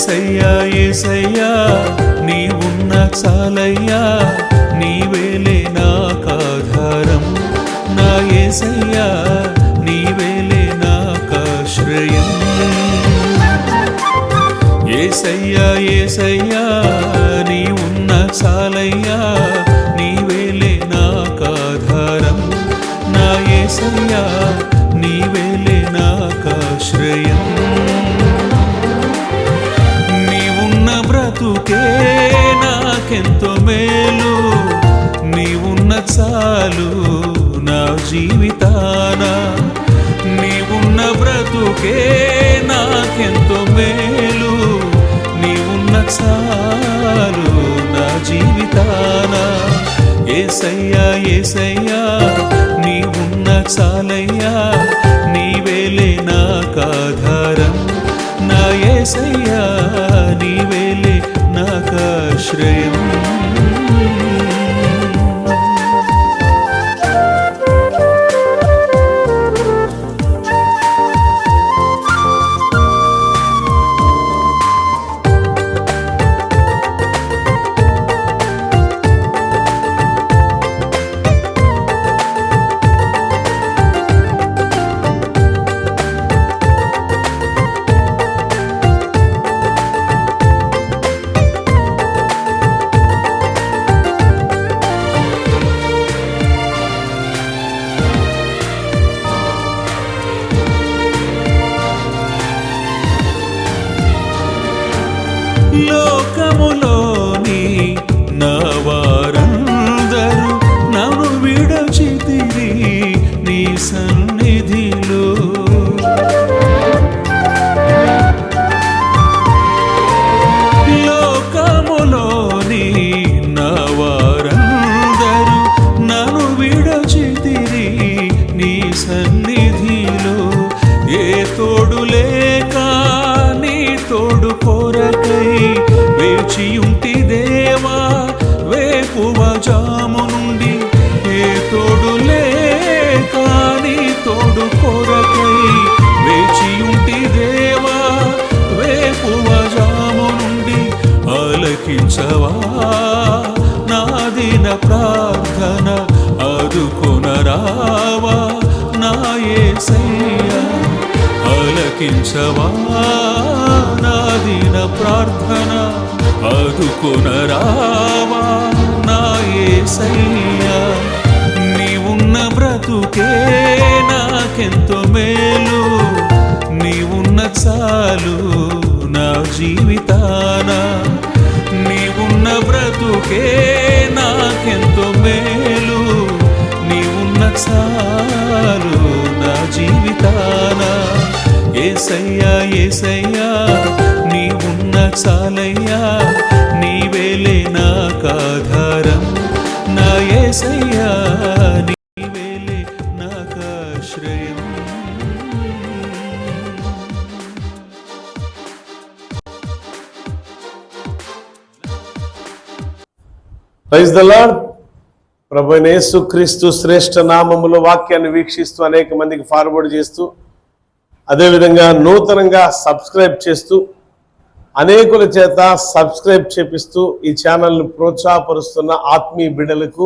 యేసయ్యా యేసయ్యా నీవున్న చాలయ్యా, నీవేలే నాకాధారం. నా యేసయ్యా నీవేలే నాకాశ్రయం. యేసయ్యా యేసయ్యా నీవున్న చాలయ్యా, నీవేలే నాకాధారం. నా యేసయ్యా నీవేలే నాకాశ్రయం. నీవున్న బ్రతుకే నాకెంతో మేలు, నీవున్న చాలు నా జీవితాన. నీవున్న బ్రతుకే నాకెంతో మేలు, నీవున్న చాలు నా జీవితాన. యేసయ్యా యేసయ్యా నీవున్న చాలయ్యా, నీవేలే నాకాధారం. నా యేసయ్యా నీవేలే నాకాశ్రయం. లోకములోని నా వారందరూ నన్ను విడచితిరి నీ సన్నిధిలో. లోకములోని నా వారందరూ నన్ను విడచితిరి నీ సన్నిధిలో. ఏ తోడు లేక నీ తోడు కొరకై వేచియుంటి దేవా వేకువ జాము నుండి. ఏ తోడు లేక నీ తోడు కొరకై వేచియుంటి దేవా వేకువ జాము నుండి. ఆలకించవా నా దిన ప్రార్థన, ఆదుకొనరావా నా యేసయ్యా. ఆలకించవా నా దిన ప్రార్థన, ఆదుకొనరావా నా యేసయ్యా. నీవున్న బ్రతుకే నాకెంతో మేలు, నీవున్న చాలు నా జీవితాన. నీవున్న బ్రతుకే నాకెంతో మేలు, నీవున్న చాలు నా జీవితాన. యేసయ్యా యేసయ్యా నీవున్న చాలయ్యా, నీవేలే నాకాధారం. నా యేసయ్యా నీవేలే నాకాశ్రయం. Praise the lord. ప్రభువైన యేసుక్రీస్తు శ్రేష్ఠ నామములో వాక్యాన్ని వీక్షిస్తూ అనేక మందికి ఫార్వర్డ్ చేస్తూ, అదేవిధంగా నూతనంగా సబ్స్క్రైబ్ చేస్తూ, అనేకుల చేత సబ్స్క్రైబ్ చేపిస్తూ ఈ ఛానల్ను ప్రోత్సాహపరుస్తున్న ఆత్మీయ బిడ్డలకు,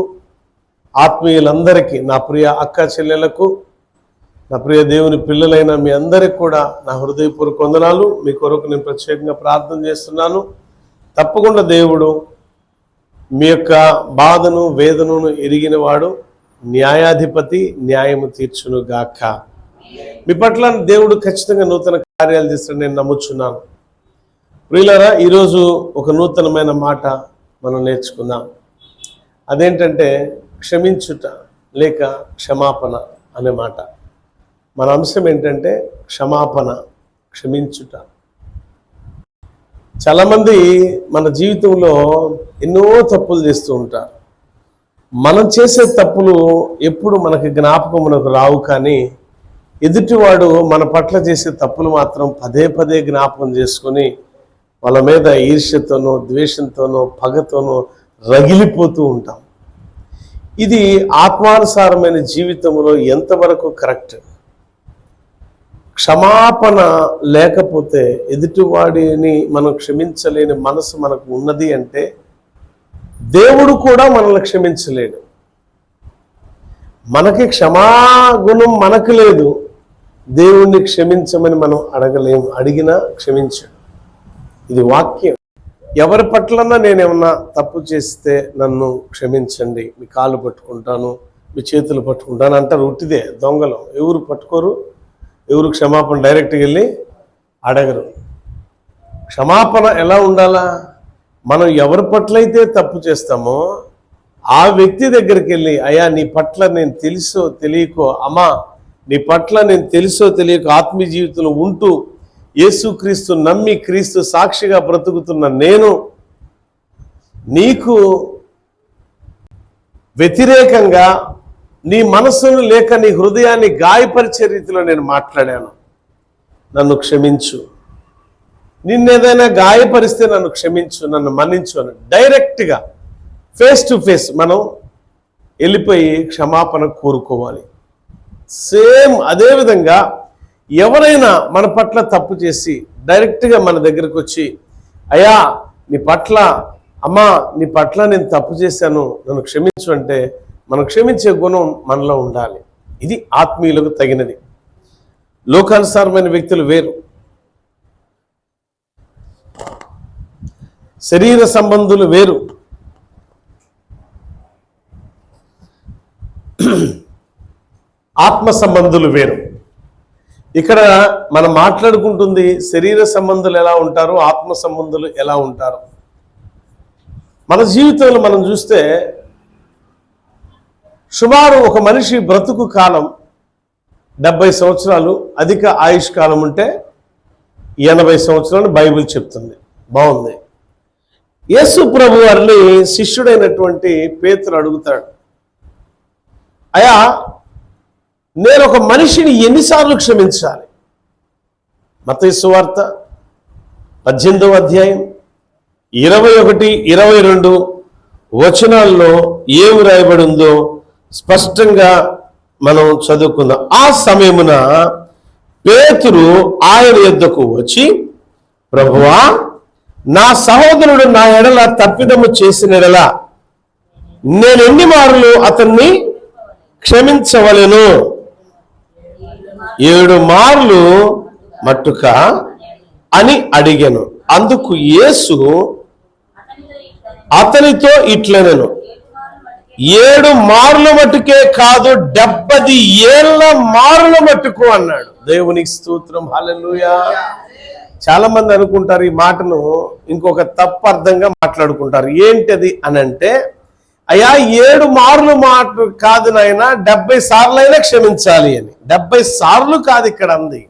ఆత్మీయులందరికీ, నా ప్రియ అక్క చెల్లెలకు, నా ప్రియ దేవుని పిల్లలైన మీ అందరికి కూడా నా హృదయపూర్వక వందనాలు. మీ కొరకు నేను ప్రత్యేకంగా ప్రార్థన చేస్తున్నాను. తప్పకుండా దేవుడు మీ యొక్క బాధను వేదనను ఎరిగినవాడు, న్యాయాధిపతి, న్యాయము తీర్చును గాక. మీ పట్ల దేవుడు ఖచ్చితంగా నూతన కార్యాలు చేస్తాడని నేను నమ్ముచున్నాను. ప్రియులారా, ఈరోజు ఒక నూతనమైన మాట మనం నేర్చుకుందాం. అదేంటంటే క్షమించుట లేక క్షమాపణ అనే మాట. మన అంశం ఏంటంటే క్షమాపణ, క్షమించుట. చాలామంది మన జీవితంలో ఎన్నో తప్పులు చేస్తూ ఉంటారు. మనం చేసే తప్పులు ఎప్పుడు మనకి జ్ఞాపకమునకు రావు, కానీ ఎదుటివాడు మన పట్ల చేసే తప్పులు మాత్రం పదే పదే జ్ఞాపకం చేసుకొని వాళ్ళ మీద ఈర్ష్యతోనో ద్వేషంతోనో పగతోనో రగిలిపోతూ ఉంటాం. ఇది ఆత్మానుసారమైన జీవితంలో ఎంతవరకు కరెక్ట్? క్షమాపణ లేకపోతే, ఎదుటివాడిని మనం క్షమించలేని మనసు మనకు ఉన్నది అంటే దేవుడు కూడా మనల్ని క్షమించలేడు. మనకి క్షమాగుణం మనకు లేదు, దేవుణ్ణి క్షమించమని మనం అడగలేము, అడిగినా క్షమించాడు. ఇది వాక్యం. ఎవరి పట్లన్నా నేనేమన్నా తప్పు చేస్తే నన్ను క్షమించండి, మీ కాళ్ళు పట్టుకుంటాను, మీ చేతులు పట్టుకుంటాను అంటారు. ఉట్టిదే, దొంగలు. ఎవరు పట్టుకోరు, ఎవరు క్షమాపణ డైరెక్ట్గా వెళ్ళి అడగరు. క్షమాపణ ఎలా ఉండాలా? మనం ఎవరి పట్లయితే తప్పు చేస్తామో ఆ వ్యక్తి దగ్గరికి వెళ్ళి, అయ్యా నీ పట్ల నేను తెలుసో తెలియకో, అమ్మా నీ పట్ల నేను తెలుసో తెలియకో ఆత్మీయ జీవితంలో ఉంటూ యేసుక్రీస్తు నమ్మి క్రీస్తు సాక్షిగా బ్రతుకుతున్న నేను నీకు వ్యతిరేకంగా నీ మనస్సును లేక నీ హృదయాన్ని గాయపరిచే రీతిలో నేను మాట్లాడాను, నన్ను క్షమించు. నిన్నేదైనా గాయపరిస్తే నన్ను క్షమించు, నన్ను మన్నించు అని డైరెక్ట్గా ఫేస్ టు ఫేస్ మనం వెళ్ళిపోయి క్షమాపణ కోరుకోవాలి. సేమ్ అదేవిధంగా ఎవరైనా మన పట్ల తప్పు చేసి డైరెక్ట్గా మన దగ్గరకు వచ్చి, అయ్యా నీ పట్ల, అమ్మా నీ పట్ల నేను తప్పు చేశాను, నన్ను క్షమించు అంటే మనం క్షమించే గుణం మనలో ఉండాలి. ఇది ఆత్మీయులకు తగినది. లోకానుసారమైన వ్యక్తులు వేరు, శరీర సంబంధులు వేరు. ఆత్మ సంబంధులు వేరు. ఇక్కడ మనం మాట్లాడుకుంటుంది శరీర సంబంధులు ఎలా ఉంటారు, ఆత్మ సంబంధులు ఎలా ఉంటారు. మన జీవితంలో మనం చూస్తే సుమారు ఒక మనిషి బ్రతుకు కాలం 70 సంవత్సరాలు, అధిక ఆయుష్ కాలం ఉంటే 80 సంవత్సరాలు బైబిల్ చెప్తుంది. బాగుంది. యేసు ప్రభు వారిని శిష్యుడైనటువంటి పేతురు అడుగుతాడు, అయ్యా నేను ఒక మనిషిని ఎన్నిసార్లు క్షమించాలి? మత్తయి సువార్త 18వ అధ్యాయం 21, 22 వచనాల్లో ఏమి రాయబడి ఉందో స్పష్టంగా మనం చదువుకుందాం. ఆ సమయమున పేతురు ఆయన యొద్దకు వచ్చి, ప్రభువా నా సహోదరుడు నా ఎడల తప్పిదము చేసిన ఎడల నేను ఎన్ని మార్లు అతన్ని క్షమించవలెను? 7 మార్లు మట్టుక అని అడిగాను. అందుకు యేసు అతనితో ఇట్లనెను, 7 మార్ల మట్టుకే కాదు 70 ఏళ్ల మార్ల మట్టుకు అన్నాడు. దేవునికి స్తోత్రం, హల్లెలూయా. చాలా మంది అనుకుంటారు ఈ మాటను ఇంకొక తప్పు అర్థంగా మాట్లాడుకుంటారు. ఏంటది అని అంటే, అయ్యా 7 మార్లు మాట కాదు నాయన, 70 సార్లైనా క్షమించాలి అని. 70 సార్లు కాదు ఇక్కడ అంది,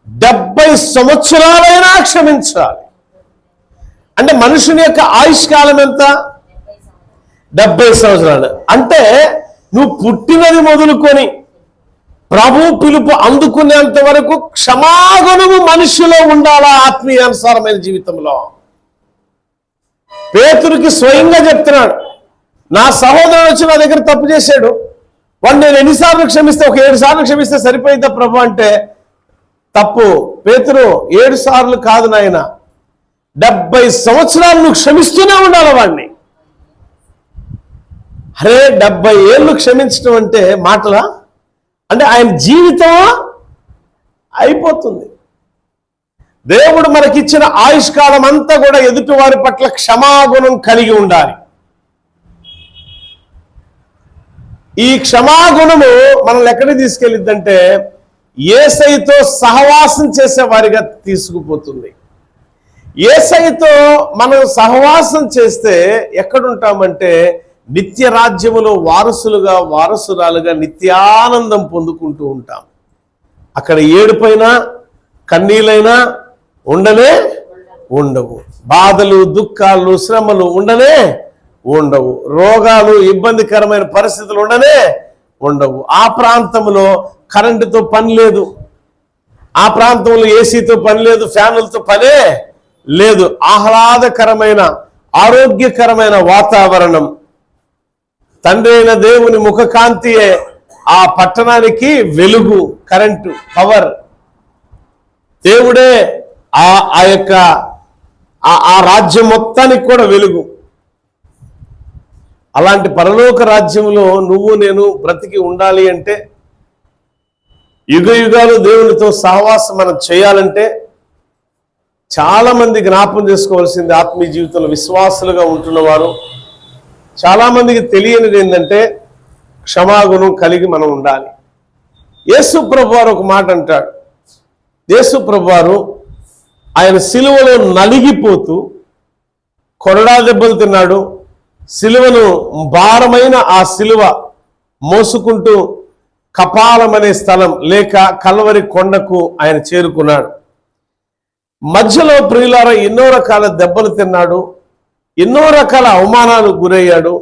70 సంవత్సరాలైనా క్షమించాలి. అంటే మనుషుని యొక్క ఆయుష్ కాలం ఎంత? 70 సంవత్సరాలు. అంటే నువ్వు పుట్టినది మొదలుకొని ప్రభు పిలుపు అందుకునేంత వరకు క్షమాగుణము మనిషిలో ఉండాలా ఆత్మీయానుసారమైన జీవితంలో. పేతురుకి స్వయంగా చెప్తున్నాడు, నా సహోదరుడు వచ్చి నా దగ్గర తప్పు చేశాడు, వాడు నేను ఎన్నిసార్లు క్షమిస్తే, ఒక 7 సార్లు క్షమిస్తే సరిపోయిందా ప్రభు అంటే తప్పు. పేతురు 7 సార్లు కాదు నాయన, 70 సంవత్సరాలు నువ్వు క్షమిస్తూనే ఉండాలి వాడిని. అరే 70 ఏళ్ళు క్షమించడం అంటే మాటలా? అంటే ఆయన జీవితం అయిపోతుంది. దేవుడు మనకిచ్చిన ఆయుష్ కాలం అంతా కూడా ఎదుటి వారి పట్ల క్షమాగుణం కలిగి ఉండాలి. ఈ క్షమాగుణము మనల్ని ఎక్కడికి తీసుకెళ్ళిద్దంటే యేసయ్యతో సహవాసం చేసే వారిగా తీసుకుపోతుంది. యేసయ్యతో మనం సహవాసం చేస్తే ఎక్కడుంటామంటే నిత్య రాజ్యములో వారసులుగా, వారసురాలుగా నిత్యానందం పొందుకుంటూ ఉంటాం. అక్కడ ఏడుపైనా కన్నీళ్ళైనా ఉండనే ఉండవు, బాధలు దుఃఖాలు శ్రమలు ఉండనే ఉండవు, రోగాలు ఇబ్బందికరమైన పరిస్థితులు ఉండనే ఉండవు. ఆ ప్రాంతంలో కరెంటుతో పని లేదు, ఆ ప్రాంతంలో ఏసీతో పని లేదు, ఫ్యానులతో పనే లేదు. ఆహ్లాదకరమైన ఆరోగ్యకరమైన వాతావరణం, తండ్రి అయిన దేవుని ముఖకాంతియే ఆ పట్టణానికి వెలుగు, కరెంటు, పవర్. దేవుడే ఆ యొక్క ఆ రాజ్యం మొత్తానికి కూడా వెలుగు. అలాంటి పరలోక రాజ్యంలో నువ్వు నేను బ్రతికి ఉండాలి అంటే, యుగ యుగాలు దేవునితో సహవాసం మనం చేయాలంటే, చాలా మంది జ్ఞాపకం చేసుకోవాల్సింది ఆత్మీయ జీవితంలో విశ్వాసులుగా ఉంటున్నవారు చాలా మందికి తెలియనిది ఏంటంటే క్షమాగుణం కలిగి మనం ఉండాలి. యేసు ప్రభువారు ఒక మాట అంటాడు. యేసు ప్రభువారు ఆయన సిలువలో నలిగిపోతూ కొరడా దెబ్బలు తిన్నాడు. సిలువను భారమైన ఆ సిలువ మోసుకుంటూ కపాలం అనే స్థలం లేక కల్వరి కొండకు ఆయన చేరుకున్నాడు. మధ్యలో ప్రియులారా ఎన్నో రకాల దెబ్బలు తిన్నాడు, ఎన్నో రకాల అవమానాలకు గురయ్యాడు,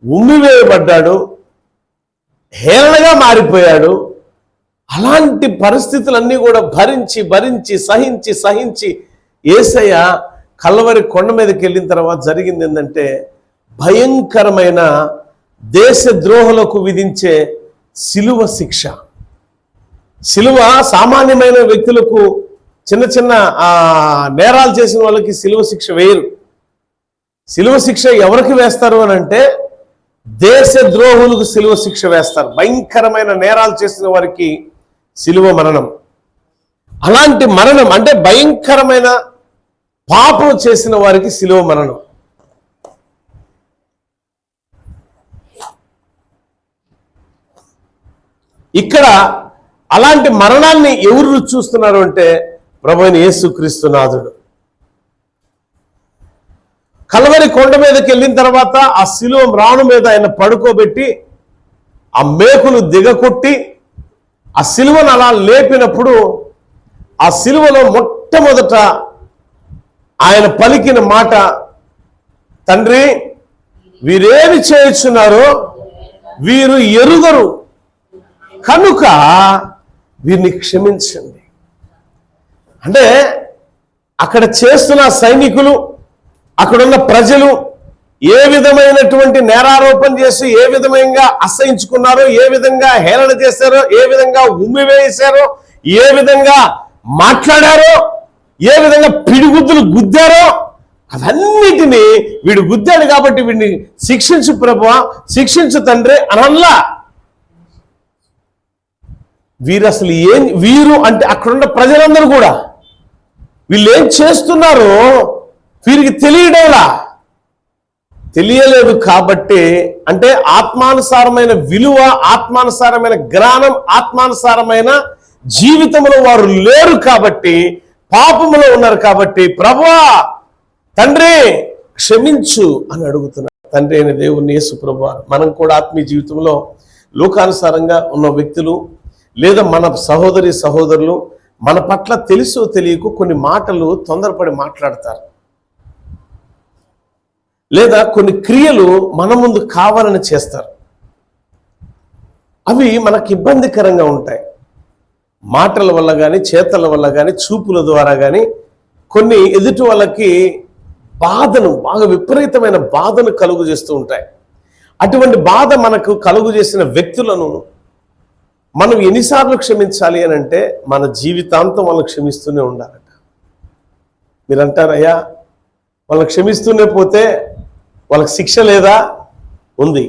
ఉమ్మివేయబడ్డాడు, హేళనగా మారిపోయాడు. అలాంటి పరిస్థితులన్నీ కూడా భరించి భరించి సహించి సహించి యేసయ్య కల్వరి కొండ మీదకి వెళ్ళిన తర్వాత జరిగింది ఏంటంటే భయంకరమైన దేశద్రోహులకు విధించే సిలువ శిక్ష. సిలువ సామాన్యమైన వ్యక్తులకు, చిన్న చిన్న నేరాలు చేసిన వాళ్ళకి సిలువ శిక్ష వేయరు. సిలువ శిక్ష ఎవరికి వేస్తారు అని అంటే దేశద్రోహులకు సిలువ శిక్ష వేస్తారు. భయంకరమైన నేరాలు చేసిన వారికి సిలువ మరణం. అలాంటి మరణం అంటే భయంకరమైన పాపం చేసిన వారికి సిలువ మరణం. ఇక్కడ అలాంటి మరణాన్ని ఎవరు రుచి చూస్తున్నారు అంటే ప్రభువైన యేసుక్రీస్తు నాథుడు. కల్వరి కొండ మీదకి వెళ్ళిన తర్వాత ఆ సిలువ మ్రాను మీద ఆయన పడుకోబెట్టి ఆ మేకులు దిగకొట్టి ఆ సిలువను అలా లేపినప్పుడు ఆ సిలువలో మొట్టమొదట ఆయన పలికిన మాట, తండ్రి వీరేమి చేయుచున్నారో వీరు ఎరుగరు కనుక వీరిని క్షమించండి. అంటే అక్కడ చేస్తున్న సైనికులు, అక్కడున్న ప్రజలు ఏ విధమైనటువంటి నేరారోపణ చేసి ఏ విధంగా అసహించుకున్నారో, ఏ విధంగా హేళన చేశారో, ఏ విధంగా ఉమ్మివేశారో, ఏ విధంగా మాట్లాడారో, ఏ విధంగా పిడిగుద్దులు గుద్దారో అవన్నిటినీ వీడు గుద్దాడు కాబట్టి వీడిని శిక్షించు ప్రభువా, శిక్షించు తండ్రి అనల్లా. వీరు అసలు వీరు అంటే అక్కడున్న ప్రజలందరూ కూడా వీళ్ళు ఏం చేస్తున్నారో వీరికి తెలియలేదు కాబట్టి, అంటే ఆత్మానుసారమైన విలువ, ఆత్మానుసారమైన జ్ఞానం, ఆత్మానుసారమైన జీవితంలో వారు లేరు కాబట్టి, పాపములో ఉన్నారు కాబట్టి, ప్రభువా తండ్రి క్షమించు అని అడుగుతున్నారు. తండ్రి అయిన దేవుని యేసు ప్రభువా, మనం కూడా ఆత్మీయ జీవితంలో లోకానుసారంగా ఉన్న వ్యక్తులు లేదా మన సహోదరి సహోదరులు మన పట్ల తెలుసో తెలియకు కొన్ని మాటలు తొందరపడి మాట్లాడతారు, లేదా కొన్ని క్రియలు మన ముందు కావాలని చేస్తారు. అవి మనకు ఇబ్బందికరంగా ఉంటాయి. మాటల వల్ల కానీ, చేతల వల్ల కానీ, చూపుల ద్వారా కానీ కొన్ని ఎదుటి వాళ్ళకి బాధను, బాగా విపరీతమైన బాధను కలుగు చేస్తూ ఉంటాయి. అటువంటి బాధ మనకు కలుగు చేసిన వ్యక్తులను మనం ఎన్నిసార్లు క్షమించాలి అని అంటే మన జీవితాంతం వాళ్ళని క్షమిస్తూనే ఉండాలట. మీరు అంటారయ్యా వాళ్ళని క్షమిస్తూనే పోతే వాళ్ళకి శిక్ష లేదా? ఉంది.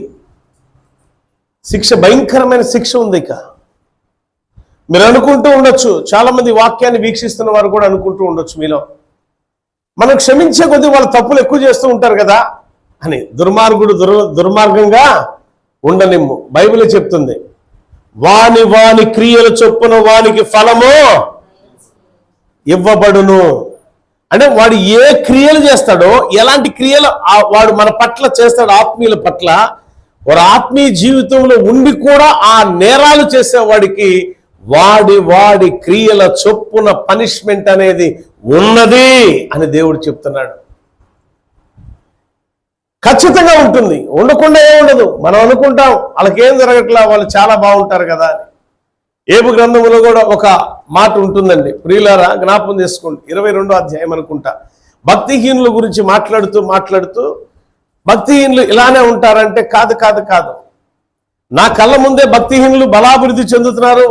శిక్ష, భయంకరమైన శిక్ష ఉంది. ఇక మీరు అనుకుంటూ ఉండొచ్చు, చాలా మంది వాక్యాన్ని వీక్షిస్తున్న వారు కూడా అనుకుంటూ ఉండొచ్చు మీలో, మనం క్షమించే కొద్దీ వాళ్ళ తప్పులు ఎక్కువ చేస్తూ ఉంటారు కదా అని. దుర్మార్గుడు దుర్మార్గంగా ఉండనిమ్ము. బైబిల్ చెప్తుంది, వాని వాని క్రియల చొప్పున వానికి ఫలము ఇవ్వబడును. అంటే వాడు ఏ క్రియలు చేస్తాడో, ఎలాంటి క్రియలు వాడు మన పట్ల చేస్తాడు, ఆత్మీయుల పట్ల, వాడు ఆత్మీయ జీవితంలో ఉండి కూడా ఆ నేరాలు చేసేవాడికి వాడి క్రియల చొప్పున పనిష్మెంట్ అనేది ఉన్నది అని దేవుడు చెప్తున్నాడు. ఖచ్చితంగా ఉంటుంది, ఉండకుండా ఏముండదు. మనం అనుకుంటాం వాళ్ళకేం జరగట్లా, వాళ్ళు చాలా బాగుంటారు కదా అని. ఏబు గ్రంథంలో కూడా ఒక మాట ఉంటుందండి ప్రియులారా, జ్ఞాపకం చేసుకోండి. 22వ అధ్యాయం అనుకుంటా. భక్తిహీనుల గురించి మాట్లాడుతూ భక్తిహీనులు ఇలానే ఉంటారంటే కాదు. నా కళ్ళ ముందే భక్తిహీనులు బలాభివృద్ధి చెందుతున్నారు,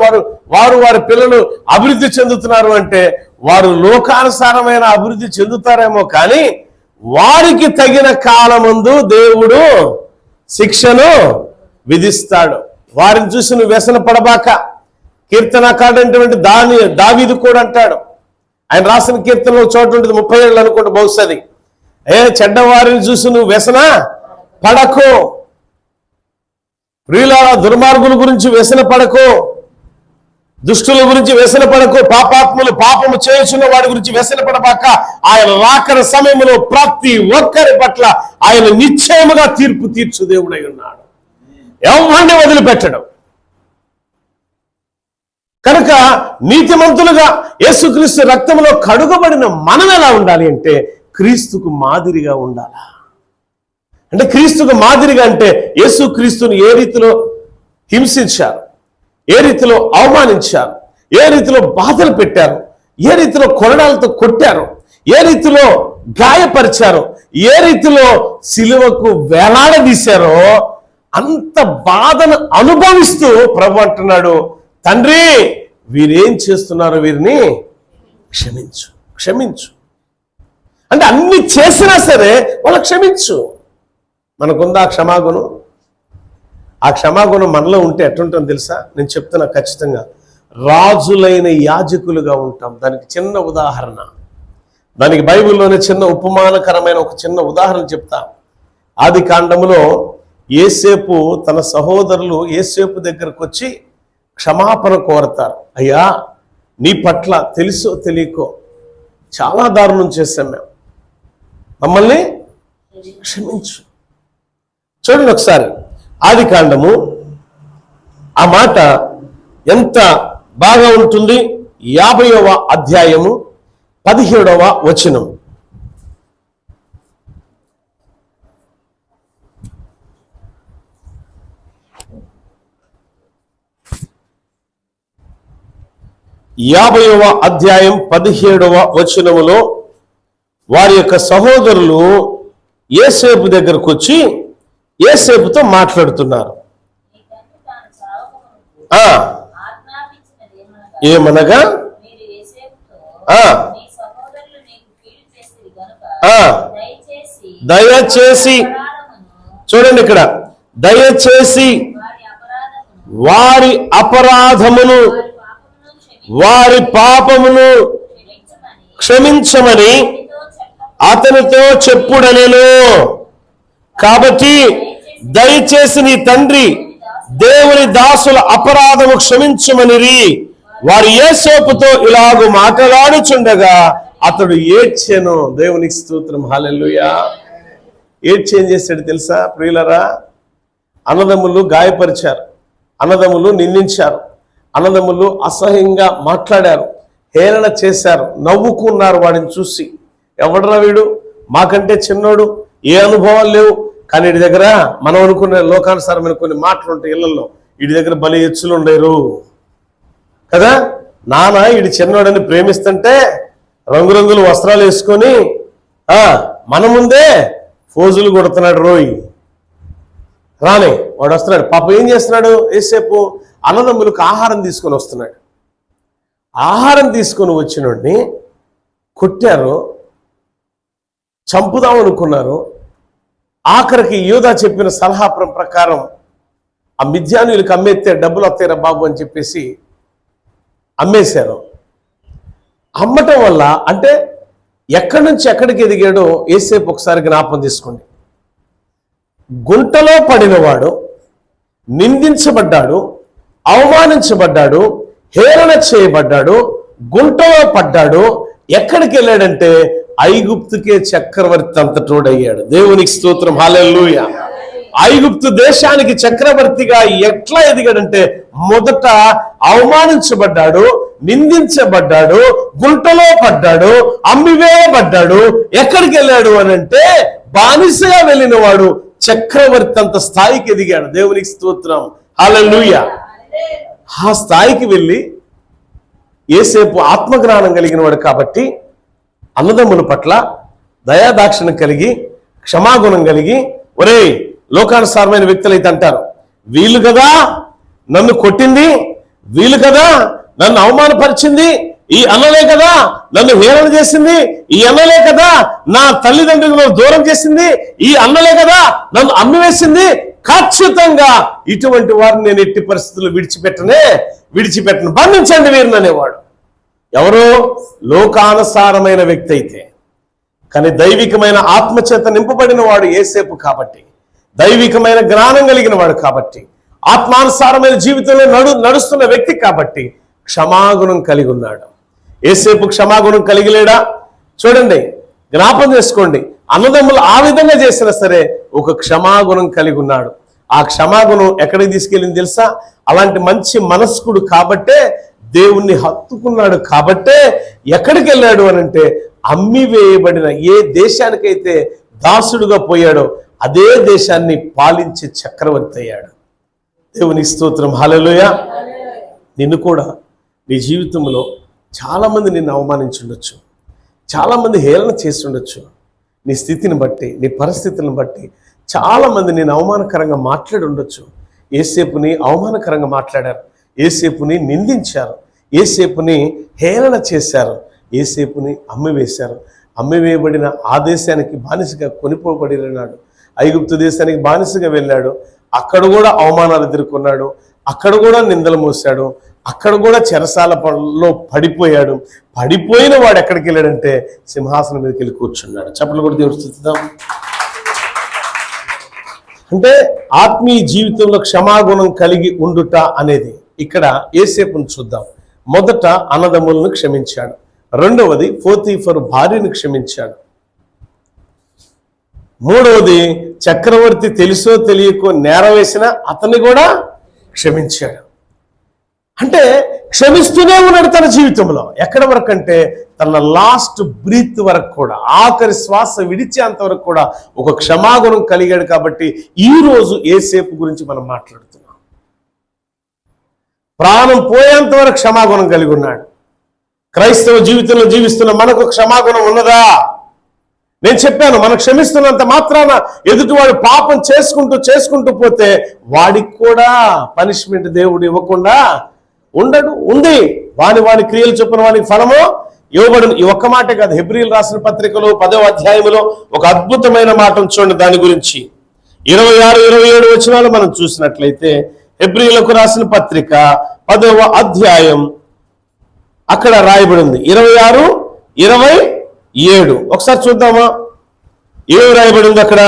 వారి పిల్లలు అభివృద్ధి చెందుతున్నారు అంటే వారు లోకానుసారమైన అభివృద్ధి చెందుతారేమో, కానీ వారికి తగిన కాలమందు దేవుడు శిక్షను విధిస్తాడు. వారిని చూసి నువ్వు వ్యసన పడబాక. కీర్తనకారుడైనటువంటి దావీదు కూడా అంటాడు, ఆయన రాసిన కీర్తనలో చోటు ఉంటుంది 37 అనుకోండి బహుశది, చెడ్డవారిని చూసి నువ్వు వ్యసన పడకు, ప్రియులారా దుర్మార్గుల గురించి వ్యసన పడకు, దుష్టుల గురించి వ్యసన పడకు, పాపాత్ములు పాపము చేయుచున్న వాడి గురించి వ్యసన పడబాక. ఆయన రాకడ సమయంలో ప్రతి ఒక్కరి పట్ల ఆయన నిశ్చయముగా తీర్పు తీర్చు దేవుడై ఉన్నాడు, ఎవరిని వదిలిపెట్టడం. కనుక నీతిమంతులుగా యేసుక్రీస్తు రక్తంలో కడుగబడిన మనం ఎలా ఉండాలి అంటే క్రీస్తుకు మాదిరిగా ఉండాలా. అంటే క్రీస్తుకు మాదిరిగా అంటే యేసుక్రీస్తుని ఏ రీతిలో హింసించారు, ఏ రీతిలో అవమానించారు, ఏ రీతిలో బాధలు పెట్టారు, ఏ రీతిలో కొరడాలతో కొట్టారు, ఏ రీతిలో గాయపరిచారు, ఏ రీతిలో సిలువకు వేలాడదీశారో అంత బాధను అనుభవిస్తూ ప్రభు అంటున్నాడు, తండ్రి వీరేం చేస్తున్నారో వీరిని క్షమించు, క్షమించు. అంటే అన్ని చేసినా సరే వాళ్ళ క్షమించు. మనకుందా ఆ క్షమాగుణం? ఆ క్షమాగుణం మనలో ఉంటే ఎట్లుంటుందో తెలుసా? నేను చెప్తున్నా ఖచ్చితంగా, రాజులైన యాజకులుగా ఉంటాం. దానికి చిన్న ఉదాహరణ, దానికి బైబిల్లోనే చిన్న ఉపమానకరమైన ఒక చిన్న ఉదాహరణ చెప్తా. ఆది కాండములో యేసేపు తన సహోదరులు యేసేపు దగ్గరకు వచ్చి క్షమాపణ కోరతారు. అయ్యా, నీ పట్ల తెలుసో తెలియకో చాలా దారుణం చేశాం మేము, మమ్మల్ని క్షమించు. చూడండి ఒకసారి ఆది కాండము, ఆ మాట ఎంత బాగా ఉంటుంది. 50వ అధ్యాయము 17వ వచనం. యాభైవ అధ్యాయం 17వ వచనములో వారి యొక్క సహోదరులు యేసేపు దగ్గరకు వచ్చి యేసేపుతో మాట్లాడుతున్నారు. ఏమనగా దయచేసి, చూడండి ఇక్కడ, దయచేసి వారి అపరాధమును వారి పాపమును క్షమించమని అతనితో చెప్పుడనెను. కాబట్టి దయచేసి నీ తండ్రి దేవుని దాసుల అపరాధము క్షమించమనిరి. వారు యేసేపుతో ఇలాగూ మాట్లాడుచుండగా అతడు ఏడ్చెను. దేవునికి స్తోత్రం, హల్లెలూయా. ఏం చేశాడు తెలుసా ప్రియులరా? అన్నదమ్ములు గాయపరిచారు, అన్నదమ్ములు నిందించారు, అన్నదమ్ములు అసహ్యంగా మాట్లాడారు, హేళన చేశారు, నవ్వుకున్నారు వాడిని చూసి. ఎవడరా వీడు, మాకంటే చిన్నోడు, ఏ అనుభవాలు లేవు, కానీ వీడి దగ్గర మనం అనుకునే లోకానుసారమైన కొన్ని మాటలు ఉంటాయి ఇళ్లలో. వీడి దగ్గర బలి ఎచ్చులు ఉండేరు కదా, నాన్న వీడి చిన్నోడని ప్రేమిస్తుంటే రంగురంగుల వస్త్రాలు వేసుకొని మన ముందే ఫోజులు కొడుతున్నాడు రోయ్ రానే. వాడు వస్తున్నాడు, పాప ఏం చేస్తున్నాడు? యేసేపు అన్నదమ్ములకు ఆహారం తీసుకొని వస్తున్నాడు. ఆహారం తీసుకొని వచ్చినోడిని కొట్టారు, చంపుదాం అనుకున్నారు. ఆఖరికి యూదా చెప్పిన సలహా ప్రకారం ఆ మిద్యానీయులకు అమ్మేస్తే డబ్బులు వస్తాయిరా బాబు అని చెప్పేసి అమ్మేశారు. అమ్మటం వల్ల అంటే ఎక్కడి నుంచి ఎక్కడికి ఎదిగాడో యేసేపు ఒకసారి జ్ఞాపకం తీసుకోండి. గుంటలో పడినవాడు, నిందించబడ్డాడు, అవమానించబడ్డాడు, హేళన చేయబడ్డాడు, గుంటలో పడ్డాడు. ఎక్కడికి వెళ్ళాడంటే ఐగుప్తుకే చక్రవర్తి అంతటోడయ్యాడు. దేవునికి స్తోత్రం, హల్లెలూయా. ఐగుప్తు దేశానికి చక్రవర్తిగా ఎట్లా ఎదిగాడంటే మొదట అవమానించబడ్డాడు, నిందించబడ్డాడు, గుంటలో పడ్డాడు, అమ్మివేయబడ్డాడు. ఎక్కడికి వెళ్ళాడు అని అంటే బానిసగా వెళ్ళిన వాడు చక్రవర్తి అంత స్థాయికి ఎదిగాడు. దేవునికి స్తోత్రం, హల్లెలూయా. ఆ స్థాయికి వెళ్ళి యేసేపు ఆత్మజ్ఞానం కలిగిన వాడు కాబట్టి అన్నదమ్ముల పట్ల దయాదాక్షిణ్యం కలిగి క్షమాగుణం కలిగి, ఒరేయ్ లోకానుసారమైన వ్యక్తులు అయితే అంటారు, వీళ్ళు కదా నన్ను కొట్టింది, వీళ్ళు కదా నన్ను అవమానపరిచింది, ఈ అన్నలే కదా నన్ను హేళన చేసింది, ఈ అన్నలే కదా నా తల్లిదండ్రులను దూరం చేసింది, ఈ అన్నలే కదా నన్ను అమ్మివేసింది. ఖచ్చితంగా ఇటువంటి వారిని నేను ఎట్టి పరిస్థితుల్లో విడిచిపెట్టను, బంధించండి వీరిని అనేవాడు. ఎవరో లోకానుసారమైన వ్యక్తి అయితే, కానీ దైవికమైన ఆత్మచేత నింపబడిన వాడు యేసేపు కాబట్టి, దైవికమైన జ్ఞానం కలిగిన వాడు కాబట్టి, ఆత్మానుసారమైన జీవితంలో నడుస్తున్న వ్యక్తి కాబట్టి క్షమాగుణం కలిగి ఉన్నాడు. యేసేపు క్షమాగుణం కలిగి లేడా? చూడండి, జ్ఞాపం చేసుకోండి, అన్నదమ్ములు ఆ విధంగా చేసినా సరే ఒక క్షమాగుణం కలిగి ఉన్నాడు. ఆ క్షమాగుణం ఎక్కడికి తీసుకెళ్ళింది తెలుసా? అలాంటి మంచి మనస్కుడు కాబట్టే, దేవుణ్ణి హత్తుకున్నాడు కాబట్టే ఎక్కడికి వెళ్ళాడు అని అంటే, అమ్మివేయబడిన ఏ దేశానికైతే దాసుడుగా పోయాడో అదే దేశాన్ని పాలించే చక్రవర్తి అయ్యాడు. దేవుని స్తోత్రం, హల్లెలూయా. నిన్ను కూడా నీ జీవితంలో చాలామంది నిన్ను అవమానించుండొచ్చు, చాలామంది హేళన చేసి ఉండొచ్చు. నీ స్థితిని బట్టి, నీ పరిస్థితులను బట్టి చాలామంది నేను అవమానకరంగా మాట్లాడి ఉండొచ్చు. యేసేపుని అవమానకరంగా మాట్లాడారు, యేసేపుని నిందించారు, యేసేపుని హేళన చేశారు, యేసేపుని అమ్మివేశారు. అమ్మివేయబడిన ఆ దేశానికి బానిసగా కొనిపోబడినాడు. ఐగుప్తు దేశానికి బానిసగా వెళ్ళాడు. అక్కడ కూడా అవమానాలు ఎదుర్కొన్నాడు, అక్కడ కూడా నిందలు మోసాడు, అక్కడ కూడా చెరసాలలో పడిపోయాడు. పడిపోయిన వాడు ఎక్కడికి వెళ్ళాడంటే సింహాసనం మీదకి వెళ్ళి కూర్చున్నాడు. చప్పట్లు కూడా దేవుడు స్తుతిద్దాం. అంటే ఆత్మీయ జీవితంలో క్షమాగుణం కలిగి ఉండుట అనేది ఇక్కడ యేసేపును చూద్దాం. మొదట అన్నదమ్ములను క్షమించాడు, రెండవది పోతీఫరు భార్యను క్షమించాడు, మూడవది చక్రవర్తి తెలుసో తెలియకో నేరం వేసిన అతన్ని కూడా క్షమించాడు. అంటే క్షమిస్తూనే ఉన్నాడు తన జీవితంలో. ఎక్కడ వరకు అంటే తన లాస్ట్ బ్రీత్ వరకు కూడా, ఆఖరి శ్వాస విడిచేంత వరకు కూడా ఒక క్షమాగుణం కలిగాడు. కాబట్టి ఈ రోజు యేసేపు గురించి మనం మాట్లాడుతున్నాం. ప్రాణం పోయేంత వరకు క్షమాగుణం కలిగి ఉన్నాడు. క్రైస్తవ జీవితంలో జీవిస్తున్న మనకు క్షమాగుణం ఉన్నదా? నేను చెప్పాను, మనం క్షమిస్తున్నంత మాత్రాన ఎదుటివాడు పాపం చేసుకుంటూ పోతే వాడికి కూడా పనిష్మెంట్ దేవుడు ఇవ్వకుండా ఉండడు. ఉంది, వాని క్రియలు చొప్పున వానికి ఫలము ఇవ్వబడును. ఈ ఒక్క మాటే కాదు, హెబ్రీయులు రాసిన పత్రికలో 10వ అధ్యాయంలో ఒక అద్భుతమైన మాట చూడండి. దాని గురించి 26, 27 వచనాలు మనం చూసినట్లయితే, హెబ్రీయులకు రాసిన పత్రిక 10వ అధ్యాయం అక్కడ రాయబడింది 26, 27. ఒకసారి చూద్దామా ఏమి రాయబడింది అక్కడ?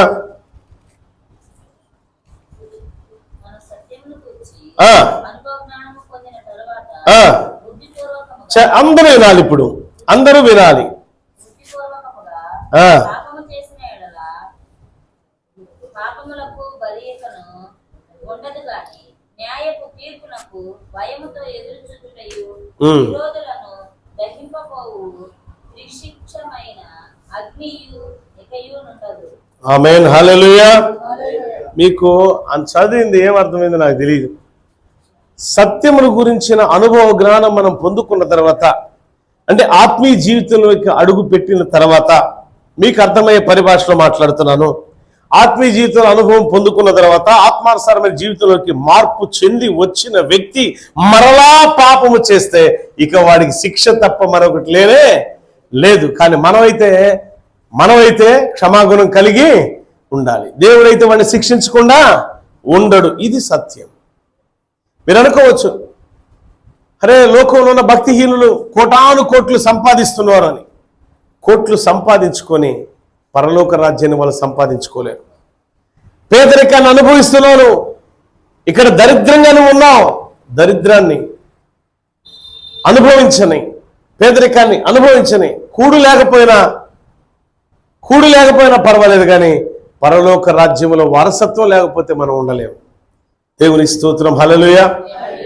అందరూ వినాలి, ఇప్పుడు అందరూ వినాలి. ఆమేన్, హల్లెలూయా. మీకు చదివింది ఏమర్థమైంది నాకు తెలియదు. సత్యముల గురించిన అనుభవ జ్ఞానం మనం పొందుకున్న తర్వాత, అంటే ఆత్మీయ జీవితంలోకి అడుగు పెట్టిన తర్వాత, మీకు అర్థమయ్యే పరిభాషలో మాట్లాడుతున్నాను. ఆత్మీయ జీవితంలో అనుభవం పొందుకున్న తర్వాత, ఆత్మానుసారమైన జీవితంలోకి మార్పు చెంది వచ్చిన వ్యక్తి మరలా పాపము చేస్తే ఇక వాడికి శిక్ష తప్ప మరొకటి లేదు. కానీ మనమైతే క్షమాగుణం కలిగి ఉండాలి. దేవుడైతే వాడిని శిక్షించకుండా ఉండడు. ఇది సత్యం. మీరు అనుకోవచ్చు, అరే లోకంలో ఉన్న భక్తిహీనులు కోటాను కోట్లు సంపాదిస్తున్నారు అని. కోట్లు సంపాదించుకొని పరలోక రాజ్యాన్ని వాళ్ళు సంపాదించుకోలేరు. పేదరికాన్ని అనుభవిస్తున్నారు. ఇక్కడ దరిద్రంగా నువ్వు ఉన్నావు, దరిద్రాన్ని అనుభవించని, పేదరికాన్ని అనుభవించని, కూడు లేకపోయినా పర్వాలేదు, కానీ పరలోక రాజ్యంలో వారసత్వం లేకపోతే మనం ఉండలేము. దేవుని స్తోత్రం, హల్లెలూయా.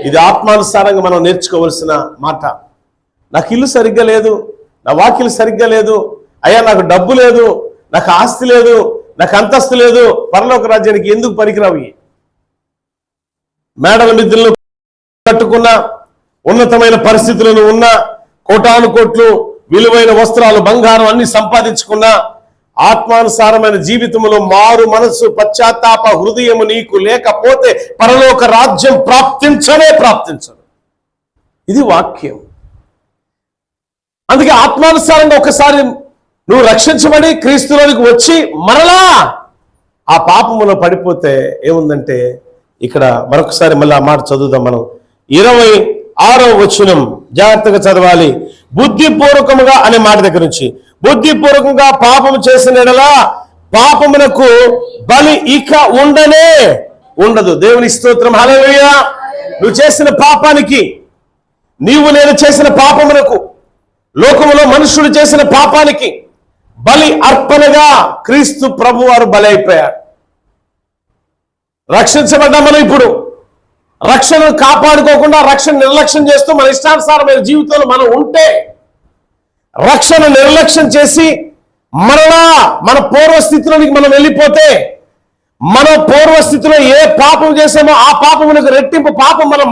ఇది ఆత్మానుసారంగా మనం నేర్చుకోవలసిన మాట. నాకు ఇల్లు సరిగ్గా లేదు, నా వాకిలు సరిగ్గా లేదు, అయ్యా నాకు డబ్బు లేదు, నాకు ఆస్తి లేదు, నాకు అంతస్తు లేదు, పరలోక రాజ్యానికి ఎందుకు పనికిరావు? మేడల మిద్దెలను కట్టుకున్న, ఉన్నతమైన పరిస్థితులను ఉన్న, కోటాను కోట్లు విలువైన వస్త్రాలు బంగారం అన్ని సంపాదించుకున్నా, ఆత్మానుసారమైన జీవితంలో మారు మనసు పశ్చాత్తాప హృదయము నీకు లేకపోతే పరలోక రాజ్యం ప్రాప్తించదు. ఇది వాక్యం. అందుకే ఆత్మానుసారంగా ఒకసారి నువ్వు రక్షించబడి క్రీస్తులోనికి వచ్చి మరలా ఆ పాపములో పడిపోతే ఏముందంటే, ఇక్కడ మరొకసారి మళ్ళీ ఆ మాట చదువుదాం మనం. 26వ వచనం జాగ్రత్తగా చదవాలి. బుద్ధిపూర్వకముగా అనే మాట దగ్గర నుంచి, బుద్ధిపూర్వకంగా పాపము చేసిన యెడల పాపమునకు బలి ఇక ఉండదు. దేవుని స్తోత్రం. హల్లెలూయా. నువ్వు చేసిన పాపానికి, నేను చేసిన పాపమునకు, లోకములో మనుషులు చేసిన పాపానికి బలి అర్పణగా క్రీస్తు ప్రభు వారు బలి అయిపోయారు. రక్షించబడ్డాం మనం. ఇప్పుడు రక్షణ కాపాడుకోకుండా రక్షణ నిర్లక్ష్యం చేస్తూ మన ఇష్టానుసారమైన జీవితంలో మనం ఉంటే, రక్షణ నిర్లక్ష్యం చేసి మరలా మన పూర్వస్థితిలోనికి మనం వెళ్ళిపోతే, మన పూర్వస్థితిలో ఏ పాపం చేసామో ఆ పాపమునకు రెట్టింపు పాపం మనం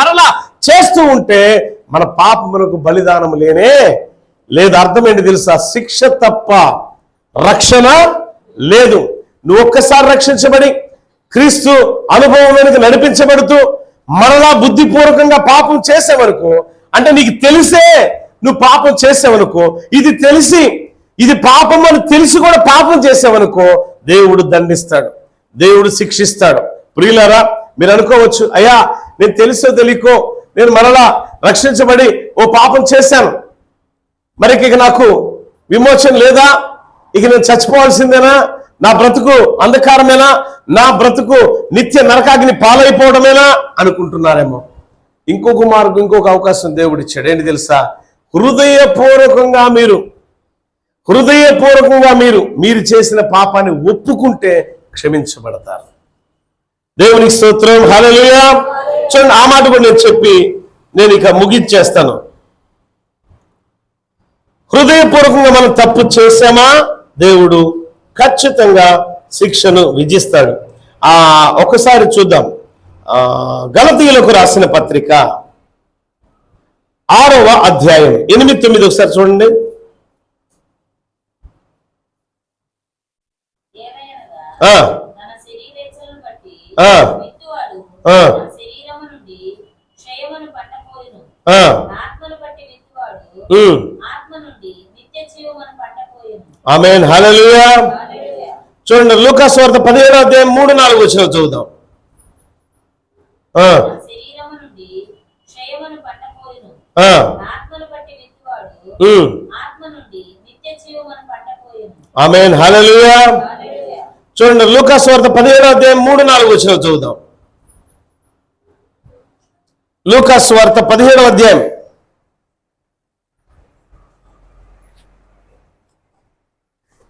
మరలా చేస్తూ ఉంటే మన పాపమునకు బలిదానం లేదు. అర్థం ఏంటి తెలుసా? శిక్ష తప్ప రక్షణ లేదు. నువ్వు ఒక్కసారి రక్షించబడి క్రీస్తు అనుభవంలోనికి నడిపించబడుతూ మరలా బుద్ధిపూర్వకంగా పాపం చేసేవనుకో, అంటే నీకు తెలిసే నువ్వు పాపం చేసేవనుకో, ఇది పాపం అని తెలిసి కూడా పాపం చేసేవనుకో, దేవుడు దండిస్తాడు, దేవుడు శిక్షిస్తాడు. ప్రియులారా, మీరు అనుకోవచ్చు, అయ్యా నేను తెలుసో తెలియకో నేను మరలా రక్షించబడి ఓ పాపం చేశాను, మరి ఇక నాకు విమోచన లేదా, ఇక నేను చచ్చిపోవాల్సిందేనా, నా బ్రతుకు అంధకారమేనా, నా బ్రతుకు నిత్య నరకాగ్ని పాలైపోవడమేనా అనుకుంటున్నారేమో. ఇంకొక మార్గం, ఇంకొక అవకాశం దేవుడు ఇచ్చాడు. ఏంటి తెలుసా? హృదయపూర్వకంగా మీరు చేసిన పాపాన్ని ఒప్పుకుంటే క్షమించబడతారు. దేవునికి స్తోత్రం. హల్లెలూయా. చూడండి, ఆ మాట కూడా నేను చెప్పి నేను ఇక ముగించేస్తాను. హృదయపూర్వకంగా మనం తప్పు చేశామా, దేవుడు ఖచ్చితంగా శిక్షను విధిస్తాడు. ఒకసారి చూద్దాం. గలతీయులకు రాసిన పత్రిక 6వ అధ్యాయం 8-9 ఒకసారి చూడండి. ఆమేన్. హల్లెలూయా. చూడండి, లూకా సువార్త 17వ అధ్యాయం 3-4 వచనాలు చదువుదాం. ఆమేన్. హల్లెలూయా. చూడండి, లూకా సువార్త 17వ అధ్యాయం 3-4 వచనాలు చదువుదాం. లూకా సువార్త 17వ అధ్యాయం.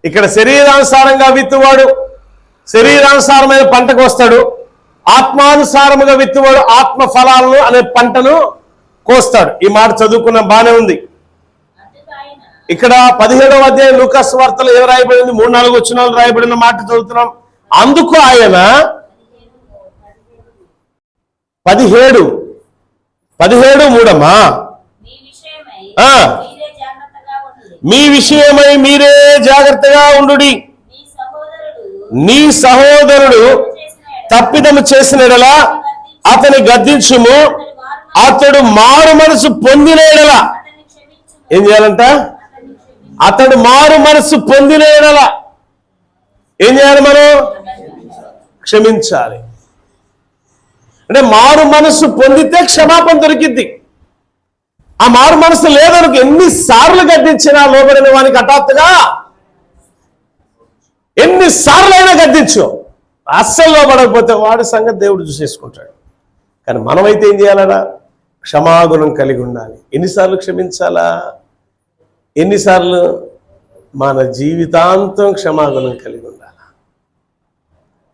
ఇక్కడ శరీరానుసారంగా విత్తువాడు శరీరానుసారమైన పంటకు వస్తాడు, ఆత్మానుసారముగా విత్తువాడు ఆత్మ ఫలాలను అనే పంటను కోస్తాడు. ఈ మాట చదువుకున్న బానే ఉంది. ఇక్కడ 17వ అధ్యాయం లూకా సువార్తలో ఏం రాయబడింది? 3-4 వచనాలు రాయబడిన మాట చదువుతున్నాం. అందుకు ఆయన 17:3 మీ విషయమై మీరే జాగ్రత్తగా ఉండుడి. నీ సహోదరుడు తప్పిదము చేసిన యెడల అతని గద్దించుము, అతడు మారు మనసు పొందిన యెడల ఏం చేయాలంట? అతడు మారు మనసు పొందిన యెడల ఏం చేయాలి? మనం క్షమించాలి. అంటే మారు మనసు పొందితే క్షమాపణ దొరికిద్ది. ఆ మారు మనసు లేదనుకు ఎన్నిసార్లు గద్దించినా లోబడిన వానికి హఠాత్తుగా ఎన్నిసార్లైనా గద్దించు, అస్సలు లోబడకపోతే వాడి సంగతి దేవుడు చూసేసుకుంటాడు. కానీ మనమైతే ఏం చేయాలరా? క్షమాగుణం కలిగి ఉండాలి. ఎన్నిసార్లు క్షమించాలా? ఎన్నిసార్లు? మన జీవితాంతం క్షమాగుణం కలిగి ఉండాలి.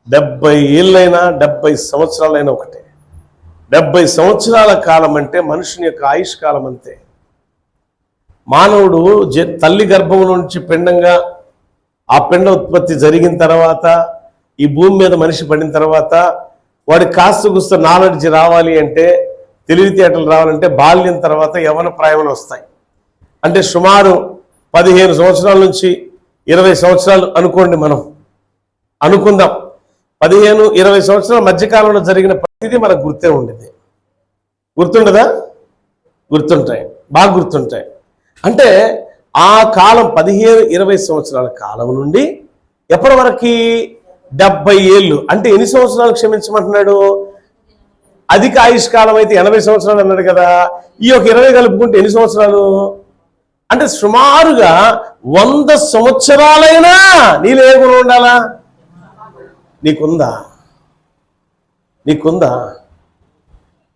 70 ఏళ్ళైనా 70 సంవత్సరాలైనా ఒకటే. 70 సంవత్సరాల కాలం అంటే మనుషుని యొక్క ఆయుష్ కాలం అంతే. మానవుడు తల్లి గర్భం నుంచి పిండంగా, ఆ పిండ ఉత్పత్తి జరిగిన తర్వాత, ఈ భూమి మీద మనిషి పడిన తర్వాత వాడికి కాస్త గుస్త నాలెడ్జ్ రావాలి అంటే, తెలివితేటలు రావాలంటే బాల్యం తర్వాత యవ్వన ప్రాయంలో వస్తాయి. అంటే సుమారు 15 సంవత్సరాల నుంచి 20 సంవత్సరాలు అనుకోండి, మనం అనుకుందాం. 15-20 సంవత్సరాల మధ్యకాలంలో జరిగిన ప్రతిదీ మనకు గుర్తే ఉండేది. గుర్తుండదా? గుర్తుంటాయి, బాగా గుర్తుంటాయి. అంటే ఆ కాలం 15-20 సంవత్సరాల కాలం నుండి ఎప్పటి వరకు 70 ఏళ్ళు. అంటే ఎన్ని సంవత్సరాలు క్షమించమంటున్నాడు? అధిక ఆయుష్కాలం అయితే 80 సంవత్సరాలు అన్నాడు కదా. ఈ ఒక 20 కలుపుకుంటే ఎన్ని సంవత్సరాలు? అంటే సుమారుగా 100 సంవత్సరాలైనా నీలో ఏ గుణం ఉండాలా? నీకుందా? నీకుందా?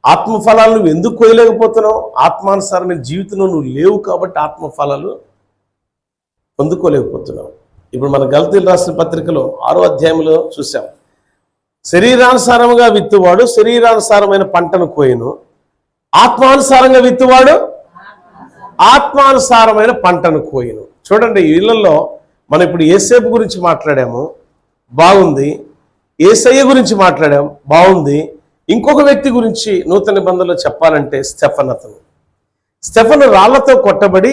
ఆత్మఫలాలు నువ్వు ఎందుకు కోయలేకపోతున్నావు? ఆత్మానుసారమైన జీవితంలో నువ్వు లేవు కాబట్టి ఆత్మఫలాలు పొందుకోలేకపోతున్నావు. ఇప్పుడు మన గలతీయులు రాసిన పత్రికలో 6వ అధ్యాయంలో చూసాం. శరీరానుసారంగా విత్తువాడు శరీరానుసారమైన పంటను కోయను, ఆత్మానుసారంగా విత్తువాడు ఆత్మానుసారమైన పంటను కోయను. చూడండి, ఇళ్లలో మనం ఇప్పుడు యేసేపు గురించి మాట్లాడాము, బాగుంది. యేసయ్య గురించి మాట్లాడాం, బాగుంది. ఇంకొక వ్యక్తి గురించి నూతన నిబంధనలో చెప్పాలంటే స్టెఫను రాళ్లతో కొట్టబడి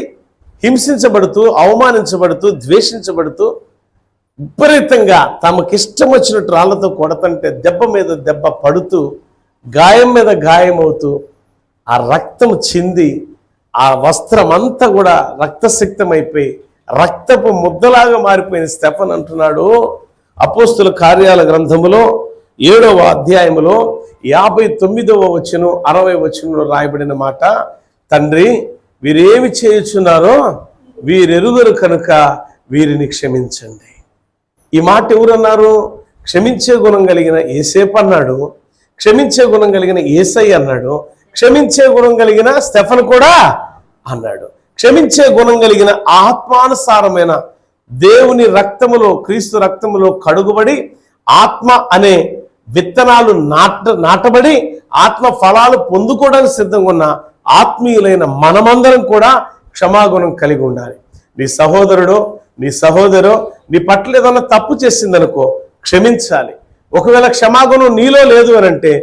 హింసించబడుతూ, అవమానించబడుతూ, ద్వేషించబడుతూ, విపరీతంగా తమకిష్టం వచ్చినట్టు రాళ్లతో కొడతంటే దెబ్బ మీద దెబ్బ పడుతూ, గాయం మీద గాయం అవుతూ, ఆ రక్తం చింది ఆ వస్త్రం అంతా కూడా రక్తసిక్తమైపోయి రక్తపు ముద్దలాగా మారిపోయిన స్టెఫన్ అంటున్నాడు అపోస్తుల కార్యాల గ్రంథములో 7వ అధ్యాయములో 59వ వచనం 60వ వచనంలో రాయబడిన మాట, తండ్రి వీరేమి చేయుచున్నారో వీరెరుగరు కనుక వీరిని క్షమించండి. ఈ మాట ఎవరన్నారు? క్షమించే గుణం కలిగిన యేసేపు అన్నాడు, క్షమించే గుణం కలిగిన యేసయ్య అన్నాడు, క్షమించే గుణం కలిగిన స్టెఫన్ కూడా అన్నాడు. క్షమించే గుణం కలిగిన ఆత్మానుసారమైన దేవుని రక్తములో, క్రీస్తు రక్తములో కడుగుబడి ఆత్మ అనే విత్తనాలు నాటబడి ఆత్మ ఫలాలు పొందుకోవడానికి సిద్ధంగా ఉన్న ఆత్మీయులైన మనమందరం కూడా క్షమాగుణం కలిగి ఉండాలి. నీ సహోదరుడు, నీ సహోదరు నీ పట్ల ఏదన్నా తప్పు చేసిందనుకో, క్షమించాలి. ఒకవేళ క్షమాగుణం నీలో లేదు అని అంటే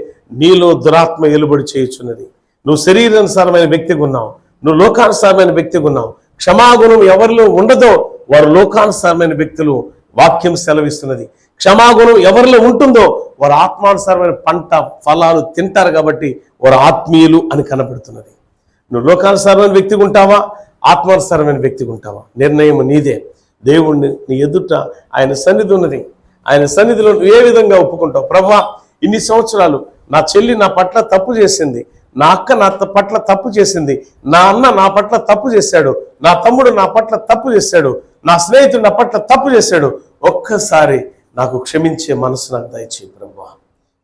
నీలో దురాత్మ ఎలుబడి చేయుచున్నది. నువ్వు శరీరానుసారమైన వ్యక్తిగా ఉన్నావు, నువ్వు లోకానుసారమైన వ్యక్తిగా ఉన్నావు. క్షమాగుణం ఎవరిలో ఉండదో వారు లోకానుసారమైన వ్యక్తులు. వాక్యం సెలవిస్తున్నది. క్షమాగుణం ఎవరిలో ఉంటుందో వారు ఆత్మానుసారమైన పంట ఫలాలు తింటారు కాబట్టి వారు ఆత్మీయులు అని కనబడుతున్నది. నువ్వు లోకానుసారమైన వ్యక్తిగా ఉంటావా, ఆత్మానుసారమైన వ్యక్తిగా ఉంటావా? నిర్ణయం నీదే. దేవుణ్ణి నీ ఎదుట ఆయన సన్నిధి ఉన్నది. ఆయన సన్నిధిలో నువ్వు ఏ విధంగా ఒప్పుకుంటావు? ప్రభువా, ఇన్ని సంవత్సరాలు నా చెల్లి నా పట్ల తప్పు చేసింది, నా అక్క నా పట్ల తప్పు చేసింది, నా అన్న నా పట్ల తప్పు చేశాడు, నా తమ్ముడు నా పట్ల తప్పు చేశాడు, నా స్నేహితుడు నా పట్ల తప్పు చేశాడు. ఒక్కసారి నాకు క్షమించే మనసు నాకు దయచేయి ప్రభువా.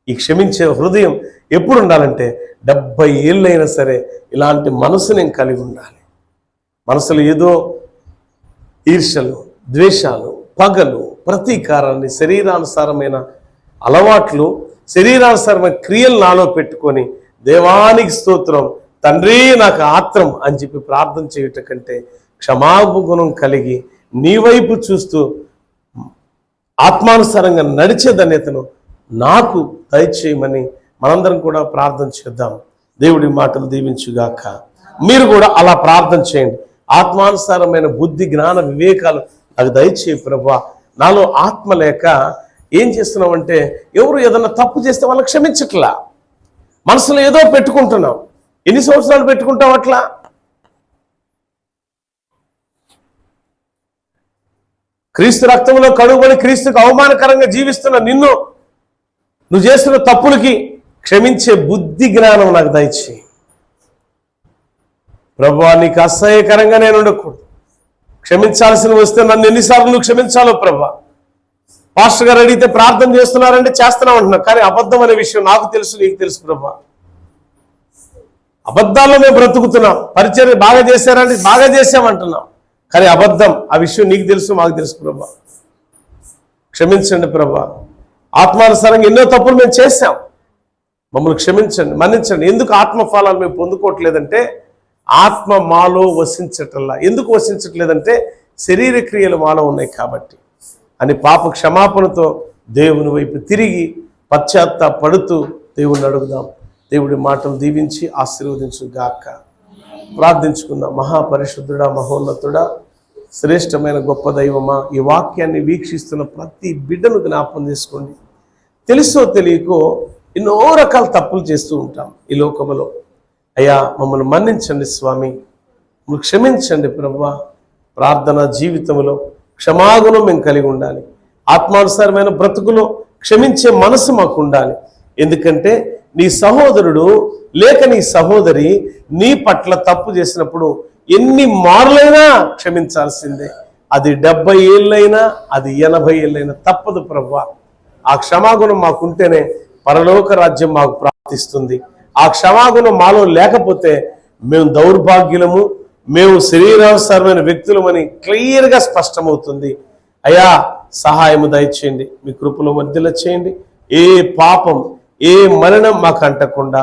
ఈ క్షమించే హృదయం ఎప్పుడు ఉండాలంటే 70 ఏళ్ళైనా సరే ఇలాంటి మనసు నేను కలిగి ఉండాలి. మనసులో ఏదో ఈర్ష్యలు, ద్వేషాలు, పగలు, ప్రతీకారాన్ని, శరీరానుసారమైన అలవాట్లు, శరీరానుసారమైన క్రియలు నాలో పెట్టుకొని దేవానికి స్తోత్రం తండ్రి నాకు ఆత్రం అని చెప్పి ప్రార్థన చేయుట కంటే క్షమాగుణం కలిగి నీ వైపు చూస్తూ ఆత్మానుసారంగా నడిచే ధన్యతను నాకు దయచేయమని మనందరం కూడా ప్రార్థన చేద్దాం. దేవుడి మాటలు దీవించుగాక. మీరు కూడా అలా ప్రార్థన చేయండి. ఆత్మానుసారమైన బుద్ధి, జ్ఞాన, వివేకాలు నాకు దయచేయి ప్రభువా. నాలో ఆత్మ లేక ఏం చేస్తున్నామంటే ఎవరు ఏదన్నా తప్పు చేస్తే వాళ్ళని క్షమించట్లా, మనసులో ఏదో పెట్టుకుంటున్నాం. ఎన్ని సంవత్సరాలు పెట్టుకుంటాం అట్లా? క్రీస్తు రక్తంలో కడుగుబడి క్రీస్తుకు అవమానకరంగా జీవిస్తున్న నిన్ను, నువ్వు చేస్తున్న తప్పులకి క్షమించే బుద్ధి జ్ఞానం నాకు దయచేయి ప్రభువా. నీకు అసహ్యకరంగా నేను ఉండకూడదు. క్షమించాల్సిన వస్తే నన్ను ఎన్నిసార్లు నువ్వు క్షమించాలో ప్రభువా. పాస్టర్ గారు అడిగితే ప్రార్థన చేస్తున్నారంటే చేస్తున్నాం అంటున్నాం, కానీ అబద్ధం అనే విషయం నాకు తెలుసు, నీకు తెలుసు ప్రభువా. అబద్ధాల్లో మేము బ్రతుకుతున్నాం. పరిచర్య బాగా చేశారంటే బాగా చేసామంటున్నాం, కానీ అబద్ధం. ఆ విషయం నీకు తెలుసు, మాకు తెలుసు ప్రభా. క్షమించండి ప్రభా. ఆత్మానుసారంగా ఎన్నో తప్పులు మేము చేశాం, మమ్మల్ని క్షమించండి, మన్నించండి. ఎందుకు ఆత్మఫలాలు మేము పొందుకోవట్లేదంటే ఆత్మ మాలో వసించటల్లా. ఎందుకు వసించట్లేదంటే శరీర క్రియలు మాలో ఉన్నాయి కాబట్టి అని పాప క్షమాపణతో దేవుని వైపు తిరిగి పశ్చాత్తాపడుతూ దేవుణ్ణి అడుగుదాం. దేవుడి మాటలు దీవించి ఆశీర్వదించు గాక. ప్రార్థించుకుందాం. మహాపరిశుద్ధుడా, మహోన్నతుడా, శ్రేష్టమైన గొప్ప దైవమా, ఈ వాక్యాన్ని వీక్షిస్తున్న ప్రతి బిడ్డను జ్ఞాపకం చేసుకోండి. తెలుసో తెలియకో ఎన్నో రకాల తప్పులు చేస్తూ ఉంటాం ఈ లోకములో. అయ్యా మమ్మల్ని మన్నించండి స్వామి, మమ్మల్ని క్షమించండి ప్రభువా. ప్రార్థన జీవితంలో క్షమాగుణం మేము కలిగి ఉండాలి. ఆత్మానుసారమైన బ్రతుకులో క్షమించే మనసు మాకు ఉండాలి. ఎందుకంటే నీ సహోదరుడు లేక నీ సహోదరి నీ పట్ల తప్పు చేసినప్పుడు ఎన్ని మార్లైనా క్షమించాల్సిందే. అది 70 ఏళ్ళైనా అది 80 ఏళ్ళైనా తప్పదు ప్రభువా. ఆ క్షమాగుణం మాకుంటేనే పరలోక రాజ్యం మాకు ప్రాప్తిస్తుంది. ఆ క్షమాగుణం మాలో లేకపోతే మేము దౌర్భాగ్యులము, మేము శరీరానుసారమైన వ్యక్తులమని క్లియర్గా స్పష్టమవుతుంది. అయ్యా సహాయము దయచేయండి, మీ కృపలో వర్ధిల్ల చేయండి. ఏ పాపం ఏ మరణం మాకు అంటకుండా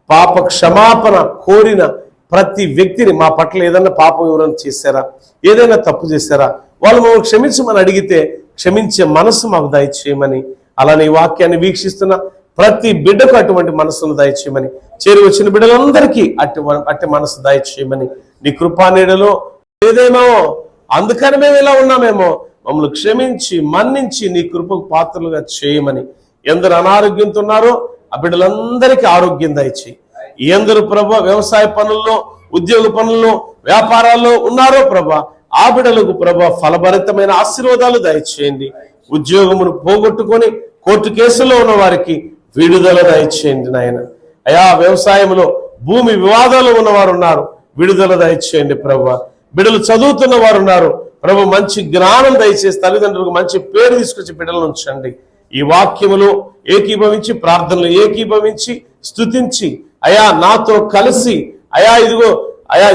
పాప క్షమాపణ కోరిన ప్రతి వ్యక్తిని, మా పట్ల ఏదైనా పాపం ఎవరైనా చేశారా, ఏదైనా తప్పు చేశారా, వాళ్ళు మమ్మల్ని క్షమించమని అడిగితే క్షమించే మనసు మాకు దయచేయమని, అలానే ఈ వాక్యాన్ని వీక్షిస్తున్న ప్రతి బిడ్డకు అటువంటి మనసును దయచేయమని, చేరి వచ్చిన బిడ్డలందరికీ అట్టి మనసు దయచేయమని, నీ కృపా నీడలో ఏదేమో అందుకని మేము ఇలా ఉన్నామేమో మమ్మల్ని క్షమించి మన్నించి నీ కృపకు పాత్రలుగా చేయమని, ఎందరు అనారోగ్యంతో ఉన్నారో ఆ బిడ్డలందరికీ ఆరోగ్యం దయచేయి. ఎందరు ప్రభా వ్యవసాయ పనుల్లో, ఉద్యోగ పనుల్లో, వ్యాపారాల్లో ఉన్నారో ప్రభా ఆ బిడ్డలకు ప్రభా ఫలభరితమైన ఆశీర్వాదాలు దయచేయండి. ఉద్యోగమును పోగొట్టుకొని కోర్టు కేసులో ఉన్న వారికి విడుదల దయచేయండి నాయన. అయా వ్యవసాయంలో భూమి వివాదాలు ఉన్నవారు ఉన్నారు, విడుదల దయచేయండి ప్రభా. బిడ్డలు చదువుతున్న వారు ఉన్నారు ప్రభు, మంచి జ్ఞానం దయచేసి తల్లిదండ్రులకు మంచి పేరు తీసుకొచ్చి బిడ్డలను ఉంచండి. ఈ వాక్యములో ఏకీభవించి ప్రార్థనలు ఏకీభవించి స్తుతించి అయా నాతో కలిసి అయా ఇదిగో అయా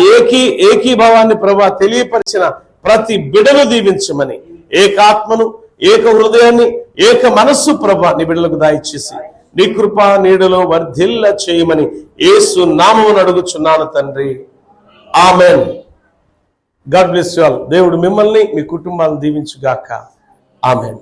ఏకీభావాన్ని ప్రభా తెలియపరిచిన ప్రతి బిడ్డను దీవించమని, ఏకాత్మను ఏక హృదయాన్ని ఏక మనస్సు ప్రభా నీ బిడ్డలకు దయచేసి నీ కృపా నీడలో వర్ధిల్ల చేయమని యేసు నామమున అడుగుచున్నాను తండ్రి, amen. God bless you all. దేవుడు మిమ్మల్ని మీ కుటుంబాలను దీవించుగాక. ఆమెన్.